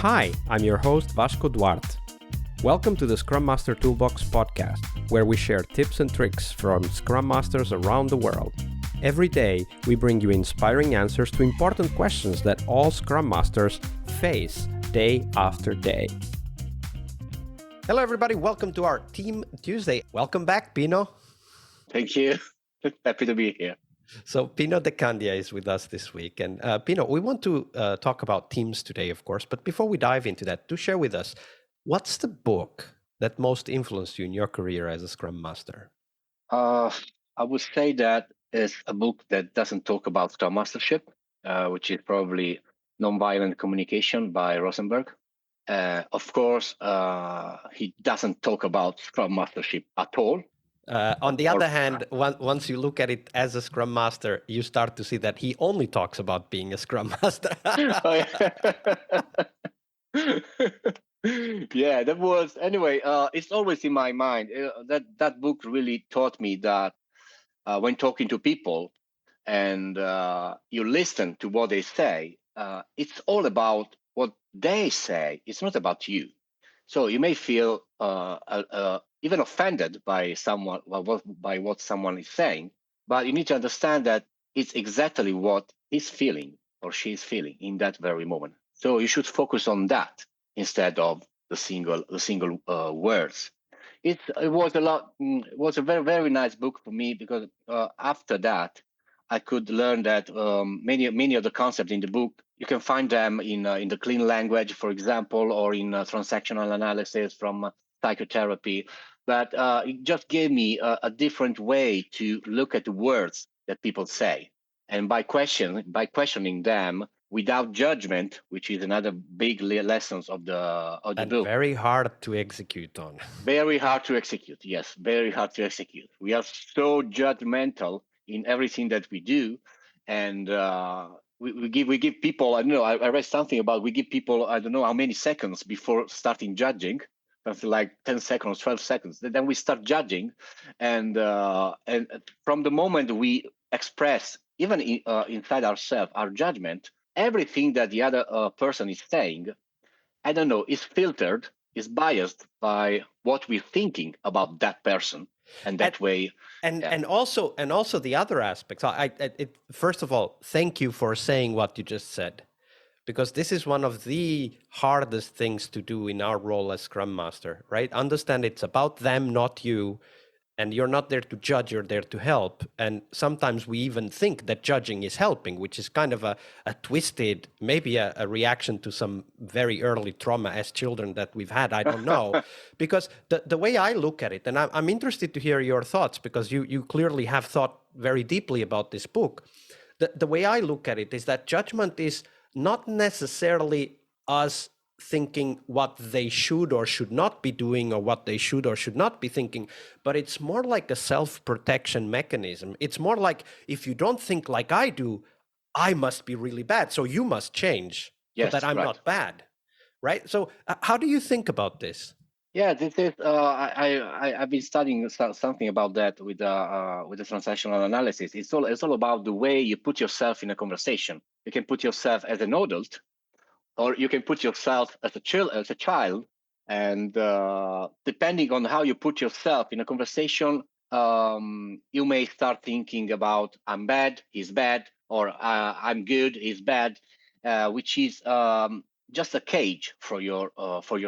Hi, I'm your host Vasco Duarte. Welcome to the Scrum Master Toolbox podcast, where we share tips and tricks from Scrum Masters around the world. Every day, we bring you inspiring answers to important questions that all Scrum Masters face day after day. Hello, everybody. Welcome to our Team Tuesday. Welcome back, Pino. Thank you. Happy to be here. So Pino Decandia is with us this week. And Pino, we want to talk about teams today, of course. But before we dive into that, do share with us, what's the book that most influenced you in your career as a Scrum Master? I would say that is a book that doesn't talk about Scrum Mastership, which is probably Nonviolent Communication by Rosenberg. Of course, he doesn't talk about Scrum Mastership at all. On the other hand, once you look at it as a Scrum Master, you start to see that he only talks about being a Scrum Master. Yeah, that was anyway. It's always in my mind. That book really taught me that when talking to people and you listen to what they say, it's all about what they say. It's not about you. So you may feel even offended by what someone is saying, but you need to understand that it's exactly what he's feeling or she's feeling in that very moment. So you should focus on that instead of the single words. It was a very, very nice book for me because after that I could learn that many of the concepts in the book, you can find them in the clean language, for example, or in transactional analysis from psychotherapy. But it just gave me a different way to look at the words that people say, and by questioning them without judgment, which is another big lessons of the and book. Very hard to execute on. Very hard to execute. Yes, very hard to execute. We are so judgmental in everything that we do, and we give people. I don't know. I read something about we give people. I don't know how many seconds before starting judging. Something like 10 seconds, 12 seconds. Then we start judging, and from the moment we express, even inside ourselves, our judgment, everything that the other person is saying, I don't know, is filtered, is biased by what we're thinking about that person, and that way. And also the other aspects. First of all, thank you for saying what you just said, because this is one of the hardest things to do in our role as Scrum Master, right? Understand it's about them, not you. And you're not there to judge, you're there to help. And sometimes we even think that judging is helping, which is kind of a twisted, maybe a reaction to some very early trauma as children that we've had. I don't know. Because the way I look at it, and I'm interested to hear your thoughts, because you clearly have thought very deeply about this book. The way I look at it is that judgment is not necessarily us thinking what they should or should not be doing or what they should or should not be thinking, but it's more like a self-protection mechanism. It's more like, if you don't think like I do, I must be really bad, so you must change so that I'm not bad, right? So how do you think about this? Yeah, this is. I've been studying something about that with the transactional analysis. It's all about the way you put yourself in a conversation. You can put yourself as an adult, or you can put yourself as a child, and depending on how you put yourself in a conversation, you may start thinking about I'm bad, he's bad, or I'm good, he's bad, which is just a cage for your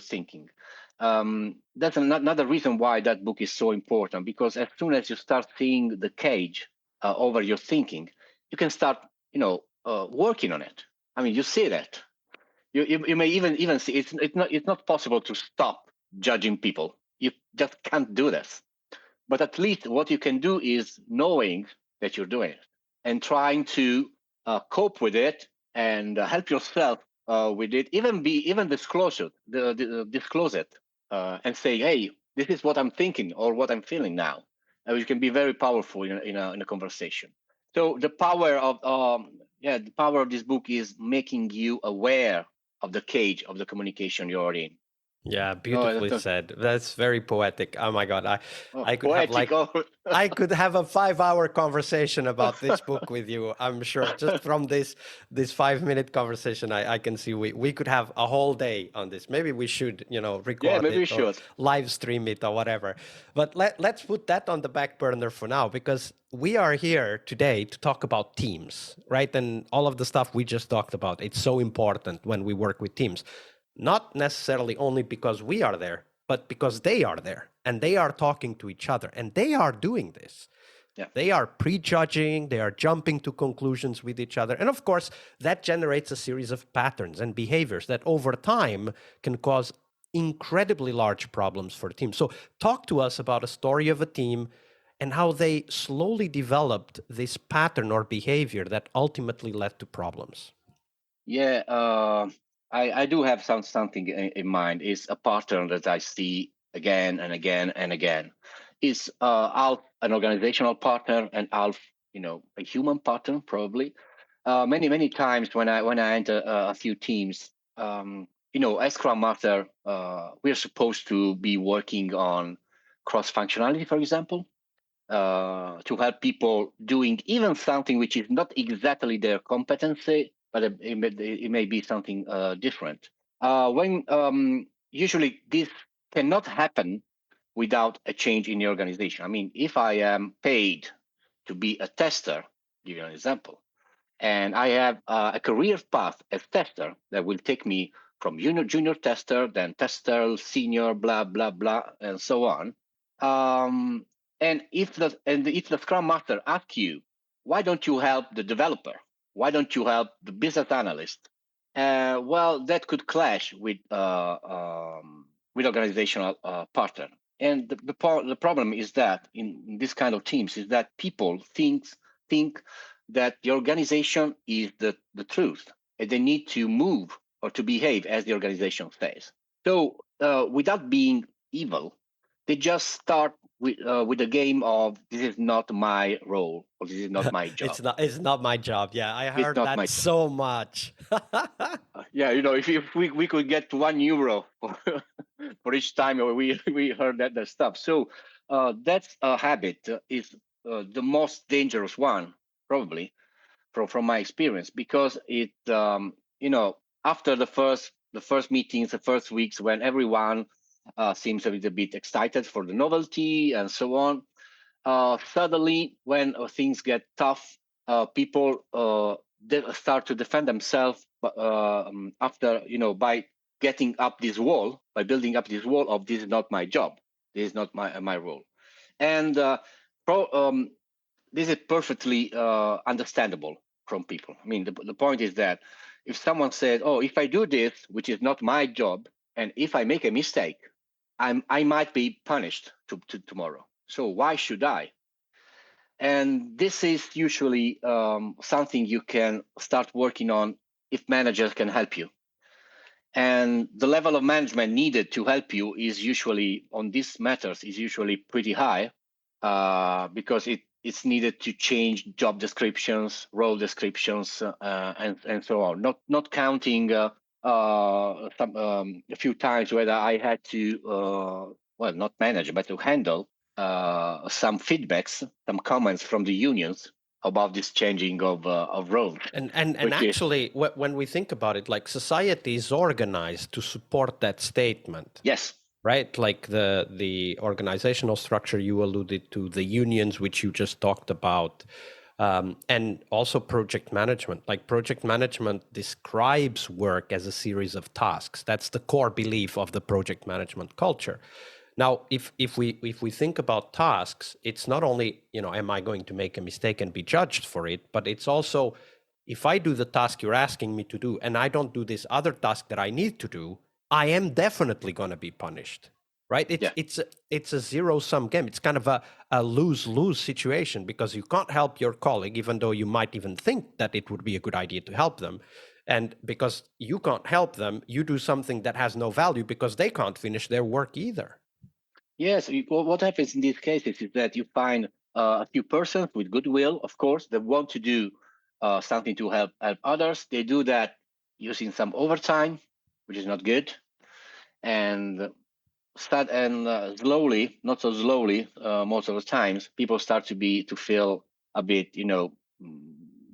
thinking. That's another reason why that book is so important, because as soon as you start seeing the cage over your thinking, you can start, working on it. I mean, you see that. You may even see it's not possible to stop judging people. You just can't do this. But at least what you can do is knowing that you're doing it and trying to cope with it and help yourself with it. Even disclose it and say, hey, this is what I'm thinking or what I'm feeling now, which can be very powerful in a conversation. So the power of this book is making you aware of the cage of the communication you're in. Yeah, No, beautifully said. That's very poetic. Oh my God, I could have poetic. like I could have a 5-hour conversation about this book with you. I'm sure just from this 5-minute conversation, I can see we could have a whole day on this. Maybe we should, Yeah, record maybe we it or should. live stream it or whatever. But let's put that on the back burner for now, because we are here today to talk about teams, right? And all of the stuff we just talked about, it's so important when we work with teams. Not necessarily only because we are there, but because they are there and they are talking to each other and they are doing this. Yeah. They are prejudging, they are jumping to conclusions with each other. And of course, that generates a series of patterns and behaviors that over time can cause incredibly large problems for teams. So, talk to us about a story of a team and how they slowly developed this pattern or behavior that ultimately led to problems. Yeah, I do have something in mind. It's a pattern that I see again and again and again. It's half an organizational partner and half, a human partner probably. Many times when I enter a few teams, as Scrum Master, we're supposed to be working on cross functionality, for example, to help people doing even something which is not exactly their competency, but it may be something different. When usually this cannot happen without a change in the organization. I mean, if I am paid to be a tester, give you an example, and I have a career path as tester that will take me from junior tester, then tester, senior, blah blah blah, and so on. Um, and if the Scrum Master asks you, why don't you help the developer? Why don't you help the business analyst? Well, that could clash with organizational partner. And the problem is that in this kind of teams is that people think that the organization is the truth, and they need to move or to behave as the organization says. So without being evil, they just start with a game of this is not my role or this is not my job. It's not my job. Yeah, I It's heard not that my job. so much. Yeah, if we could get €1 for each time we heard that stuff. So that's a habit is the most dangerous one probably from my experience, because it after the first meetings, the first weeks, when everyone seems a little bit excited for the novelty and so on, suddenly when things get tough, people start to defend themselves after by getting up this wall, by building up this wall of this is not my job, this is not my role. And this is perfectly understandable from people. I mean, the point is that if someone says, "Oh, if I do this, which is not my job, and if I make a mistake, I might be punished tomorrow. So why should I?" And this is usually something you can start working on if managers can help you. And the level of management needed to help you is usually on these matters is usually pretty high, because it's needed to change job descriptions, role descriptions, and so on. Not counting a few times whether I had to not manage but to handle some feedbacks, some comments from the unions about this changing of roles. And actually, when we think about it, like society is organized to support that statement. Yes. Right, like the organizational structure you alluded to, the unions which you just talked about, and also project management. Like project management describes work as a series of tasks. That's the core belief of the project management culture. Now, if we think about tasks, it's not only, am I going to make a mistake and be judged for it, but it's also, if I do the task you're asking me to do and I don't do this other task that I need to do, I am definitely going to be punished, right? It's a zero-sum game. It's kind of a lose-lose situation, because you can't help your colleague, even though you might even think that it would be a good idea to help them. And because you can't help them, you do something that has no value because they can't finish their work either. Yes, what happens in these cases is that you find a few persons with goodwill, of course, that want to do something to help others. They do that using some overtime, which is not good. and slowly, not so slowly, most of the times, people start to feel a bit,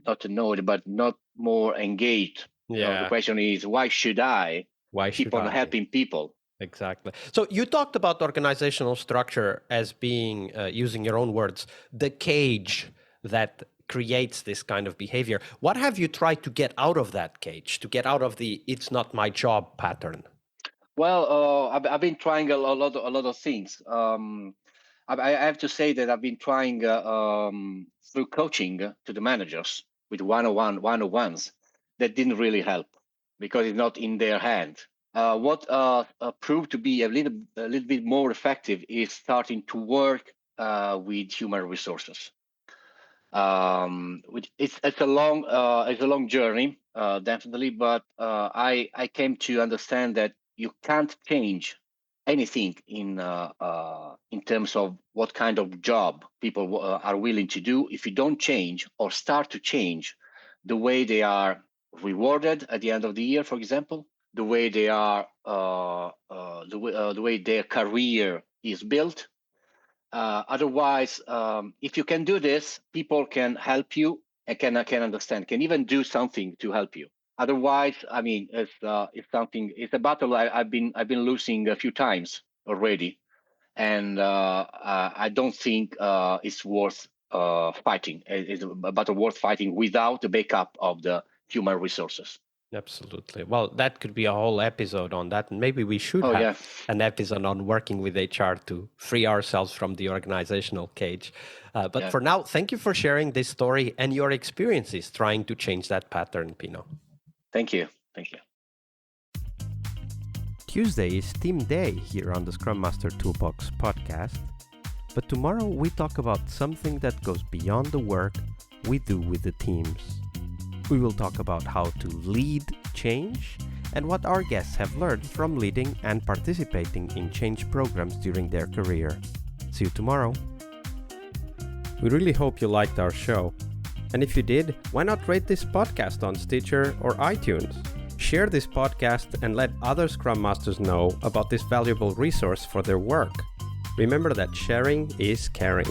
not annoyed, but not more engaged. The question is, why should I keep on helping people? Exactly. So you talked about organizational structure as being, using your own words, the cage that creates this kind of behavior. What have you tried to get out of that cage, to get out of the "it's not my job" pattern? Well, I've been trying a lot of things. I have to say that I've been trying through coaching to the managers with one-on-ones that didn't really help because it's not in their hand. What proved to be a little bit more effective is starting to work with human resources. It's a long journey, definitely, but I came to understand that you can't change anything in terms of what kind of job people are willing to do if you don't change or start to change the way they are rewarded at the end of the year, for example, the way they are the way their career is built. Otherwise, if you can do this, people can help you and can understand, can even do something to help you. Otherwise, I mean, it's a battle I've been losing a few times already, and I don't think it's worth fighting. It's a battle worth fighting without the backup of the human resources. Absolutely. Well, that could be a whole episode on that. And maybe we should have an episode on working with HR to free ourselves from the organizational cage. But for now, thank you for sharing this story and your experiences trying to change that pattern, Pino. Thank you. Thank you. Tuesday is Team Day here on the Scrum Master Toolbox podcast. But tomorrow we talk about something that goes beyond the work we do with the teams. We will talk about how to lead change and what our guests have learned from leading and participating in change programs during their career. See you tomorrow. We really hope you liked our show. And if you did, why not rate this podcast on Stitcher or iTunes? Share this podcast and let other Scrum Masters know about this valuable resource for their work. Remember that sharing is caring.